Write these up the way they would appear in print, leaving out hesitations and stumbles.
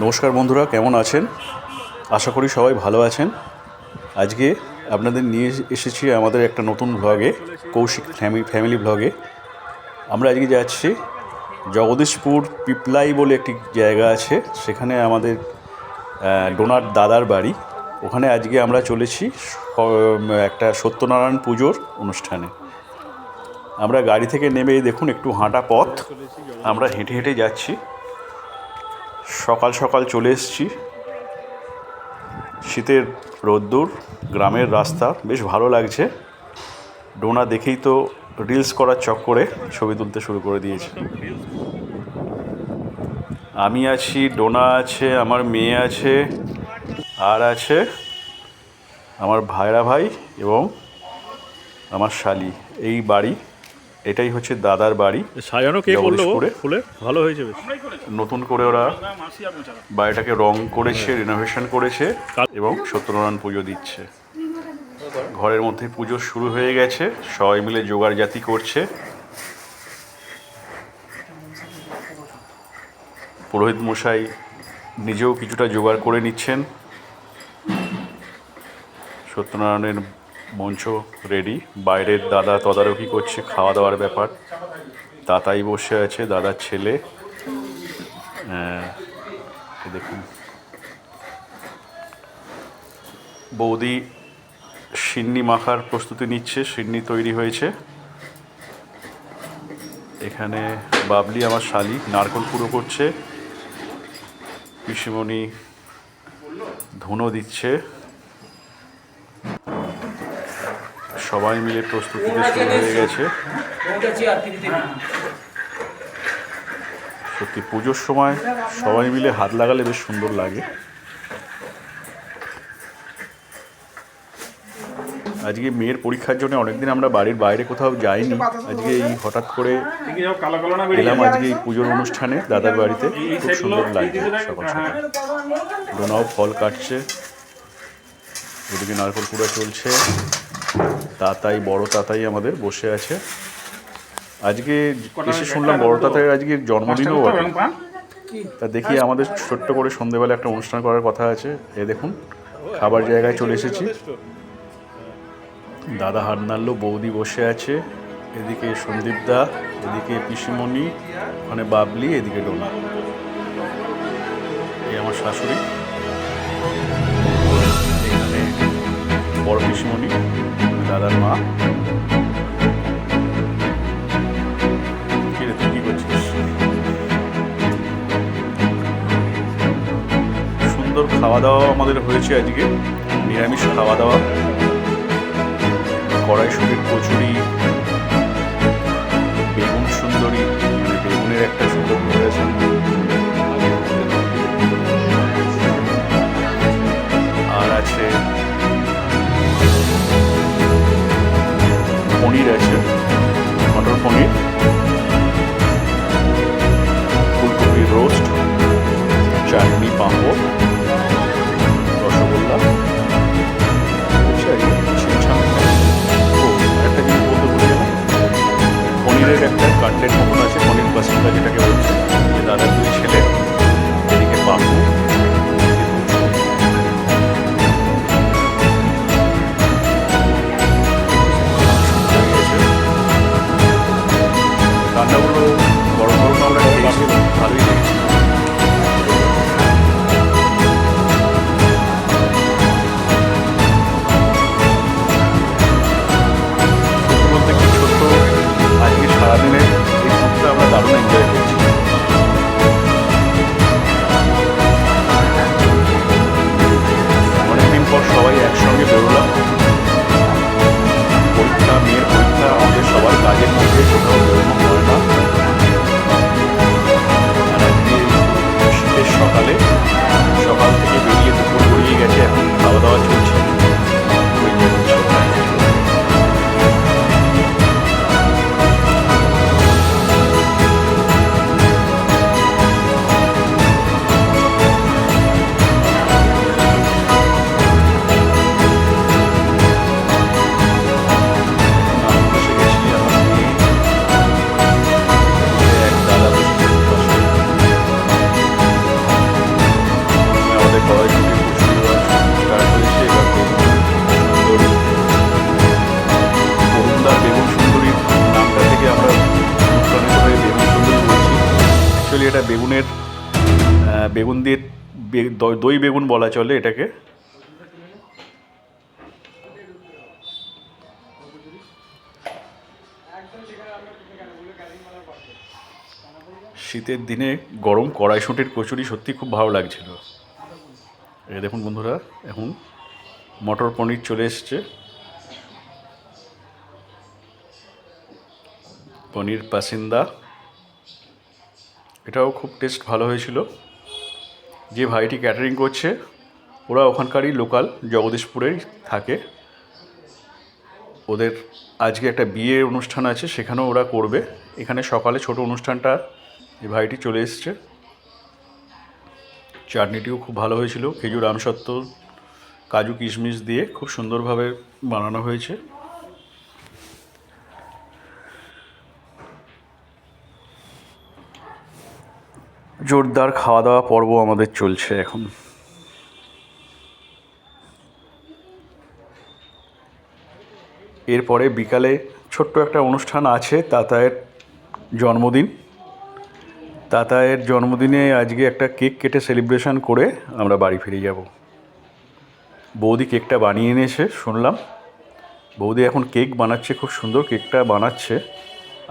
নমস্কার বন্ধুরা, কেমন আছেন? আশা করি সবাই ভালো আছেন। আজকে আপনাদের নিয়ে এসেছি আমাদের একটা নতুন ব্লগে, কৌশিক ফ্যামিলি ব্লগে। আমরা আজকে যাচ্ছি জগদীশপুর পিপলাই বলে একটি জায়গা আছে, সেখানে আমাদের ডোনার দাদার বাড়ি। ওখানে আজকে আমরা চলেছি একটা সত্যনারায়ণ পুজোর অনুষ্ঠানে। আমরা গাড়ি থেকে নেমে দেখুন একটু হাঁটা পথ, আমরা হেঁটে হেঁটে যাচ্ছি। সকাল সকাল চলে এসেছি, শীতের রোদ্দুর, গ্রামের রাস্তা, বেশ ভালো লাগছে। ডোনা দেখেই তো রিলস করার চক্করে ছবি তুলতে শুরু করে দিয়েছে। আমি আছি, ডোনা আছে, আমার মেয়ে আছে, আর আছে আমার ভাইরা ভাই এবং আমার শালি। এই বাড়ি, এটাই হচ্ছে দাদার বাড়ি। সাজানো কে করলো? ফুলে ভালো হয়েছে বেশ। নতুন করে ওরা বাড়িটাকে রং করেছে, রিনোভেশন করেছে এবং সত্যনারায়ণ পুজো দিচ্ছে। ঘরের মধ্যে পুজো শুরু হয়ে গেছে, সবাই মিলে জোগাড় জাতি করছে। পুরোহিত মশাই নিজেও কিছুটা জোগাড় করে নিচ্ছেন। সত্যনারায়ণের মঞ্চ রেডি, বাইরের দাদা তদারকি করছে খাওয়া দাওয়ার ব্যাপার। তাতাই বসে আছে, দাদার ছেলে। দেখুন বৌদি সিন্নি মাখার প্রস্তুতি নিচ্ছে, সিন্নি তৈরি হয়েছে। এখানে বাবলি আমার শালি নারকেল পুরো করছে, পিসিমণি ধুনো দিচ্ছে। সবাই মিলে প্রস্তুতিতে শুরু হয়ে গেছে। সত্যি পুজোর সময় সবাই মিলে হাত লাগালে বেশ সুন্দর লাগে। আজকে মেয়ের পরীক্ষার জন্য অনেকদিন আমরা বাড়ির বাইরে কোথাও যাইনি। আজকে এই হঠাৎ করে এলাম আজকে এই পুজোর অনুষ্ঠানে দাদার বাড়িতে। খুব সুন্দর লাগছে সকাল সকাল। ডোনাও ফল কাটছে, ওদিকে নারকেল কুড়া চলছে। তাতাই, বড় তাতাই আমাদের বসে আছে। আজকে এসে শুনলাম বড় তাতাই আজকে জন্মদিনও বটে। তা দেখি আমাদের ছোট্ট করে সন্ধেবেলা একটা অনুষ্ঠান করার কথা আছে। এ দেখুন খাবার জায়গায় চলে এসেছি। দাদা হাত নাড়লো, বৌদি বসে আছে, এদিকে সন্দীপ দা, এদিকে পিসিমণি, ওখানে বাবলি, এদিকে ডোনা। এই আমার শাশুড়ি, এখানে বড় পিসিমণি, দাদার মা। তুই কি করছিস? সুন্দর খাওয়া দাওয়া আমাদের হয়েছে আজকে, নিরামিষ খাওয়া দাওয়া। কড়াইশুটির কচুরি, বেগুন সুন্দরী, মানে বেগুনের একটা সুন্দর ভেরিয়েশন, আর আছে পনির, আছে মটর পনির, ফুলকপির রোস্ট, চাটনি, পাঁপড়, রসগোল্লা। পনিরের একটা কাটলেট মতন আছে, পনির পাস্তা যেটাকে বলছে। দাদার দুই ছেলে, এদিকে বাবু। রান্নাগুলো গরম গরম আমরা খেয়েছি, ভালোই লেগেছে। বলতে কি ছোট্ট আজকে সারাদিনের এই ট্যুরটা আমরা দারুণ এনজয় করছি। কড়াইশুঁটি কচুরি স্টার্ট হয়েছে। এবার অরুণদার বেগুন সুন্দরীর নামটা থেকে আমরা অনুপ্রাণিত হয়ে বেগুন সুন্দরী বলছি। অ্যাকচুয়ালি এটা বেগুন দিয়ে দই বেগুন বলা চলে এটাকে। শীতের দিনে গরম কড়াইশুঁটির কচুরি সত্যি খুব ভালো লাগছিল। এই দেখুন বন্ধুরা, এখন মটর পনির চলে এসছে, পনির পাসিন্দা, এটাও খুব টেস্ট ভালো হয়েছিল। যে ভাইটি ক্যাটারিং করছে ওরা ওখানকারই লোকাল, জগদীশপুরেই থাকে। ওদের আজকে একটা বিয়ের অনুষ্ঠান আছে, সেখানেও ওরা করবে। এখানে সকালে ছোট অনুষ্ঠানটা এই ভাইটি চলে এসছে। চাটনিটিও খুব ভালো হয়েছিল, খেজুর আমসত্ত্ব কাজু কিশমিশ দিয়ে খুব সুন্দরভাবে বানানো হয়েছে। জোরদার খাওয়া দাওয়া পর্ব আমাদের চলছে এখন। এরপরে বিকালে ছোট্ট একটা অনুষ্ঠান আছে, তাতায়ের জন্মদিন। তাতায়ের জন্মদিনে আজকে একটা কেক কেটে সেলিব্রেশন করে আমরা বাড়ি ফিরে যাব। বৌদি কেকটা বানিয়ে এনেছে শুনলাম। বৌদি এখন কেক বানাচ্ছে, খুব সুন্দর কেকটা বানাচ্ছে।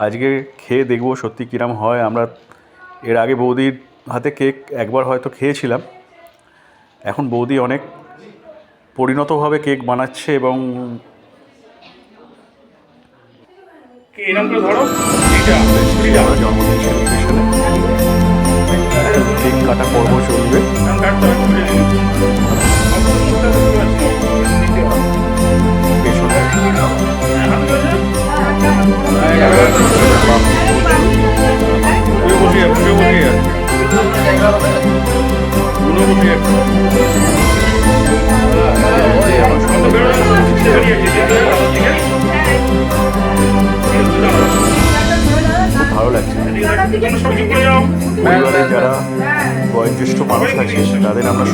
আজকে খেয়ে দেখবো সত্যি কিরম হয়। আমরা এর আগে বৌদির হাতে কেক একবার হয়তো খেয়েছিলাম। এখন বৌদি অনেক পরিণতভাবে কেক বানাচ্ছে এবং জন্মদিন সেলিব্রেশনে কেক কাটা পর্ব চলবে। খুব ভালো লাগছে। পরিবারে যারা বয়োজ্যেষ্ঠ মানুষ আছে তাদের আমরা